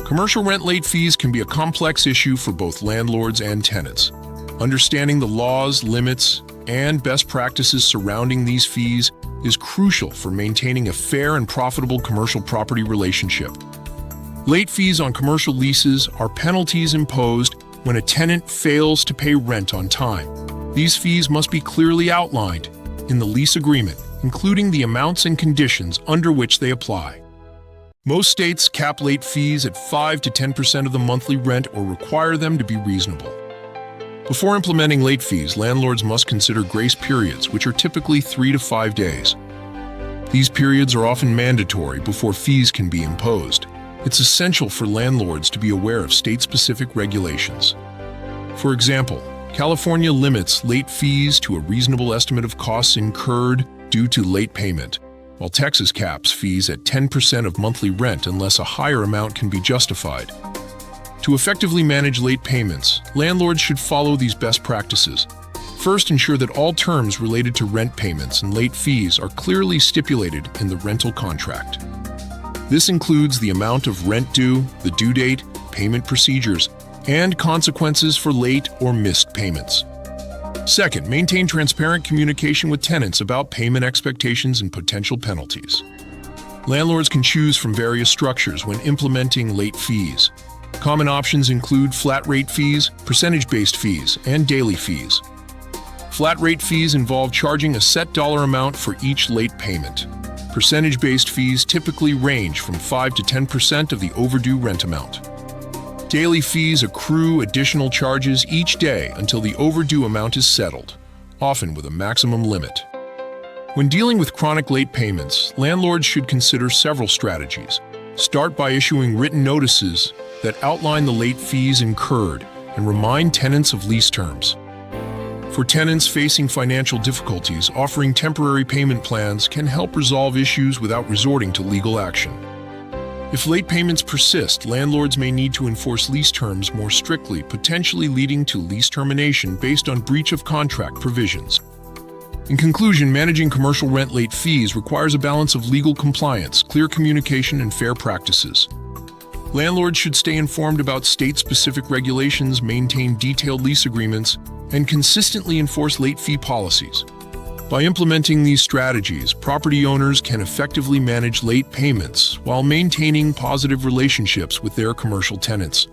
Commercial rent late fees can be a complex issue for both landlords and tenants. Understanding the laws, limits, and best practices surrounding these fees is crucial for maintaining a fair and profitable commercial property relationship. Late fees on commercial leases are penalties imposed when a tenant fails to pay rent on time. These fees must be clearly outlined in the lease agreement, including the amounts and conditions under which they apply. Most states cap late fees at 5 to 10% of the monthly rent or require them to be reasonable. Before implementing late fees, landlords must consider grace periods, which are typically 3 to 5 days. These periods are often mandatory before fees can be imposed. It's essential for landlords to be aware of state-specific regulations. For example, California limits late fees to a reasonable estimate of costs incurred due to late payment, while Texas caps fees at 10% of monthly rent unless a higher amount can be justified. To effectively manage late payments, landlords should follow these best practices. First, ensure that all terms related to rent payments and late fees are clearly stipulated in the rental contract. This includes the amount of rent due, the due date, payment procedures, and consequences for late or missed payments. Second, maintain transparent communication with tenants about payment expectations and potential penalties. Landlords can choose from various structures when implementing late fees. Common options include flat rate fees, percentage-based fees, and daily fees. Flat rate fees involve charging a set dollar amount for each late payment. Percentage-based fees typically range from 5 to 10% of the overdue rent amount. Daily fees accrue additional charges each day until the overdue amount is settled, often with a maximum limit. When dealing with chronic late payments, landlords should consider several strategies. Start by issuing written notices that outline the late fees incurred and remind tenants of lease terms. For tenants facing financial difficulties, offering temporary payment plans can help resolve issues without resorting to legal action. If late payments persist, landlords may need to enforce lease terms more strictly, potentially leading to lease termination based on breach of contract provisions. In conclusion, managing commercial rent late fees requires a balance of legal compliance, clear communication, and fair practices. Landlords should stay informed about state-specific regulations, maintain detailed lease agreements, and consistently enforce late fee policies. By implementing these strategies, property owners can effectively manage late payments while maintaining positive relationships with their commercial tenants.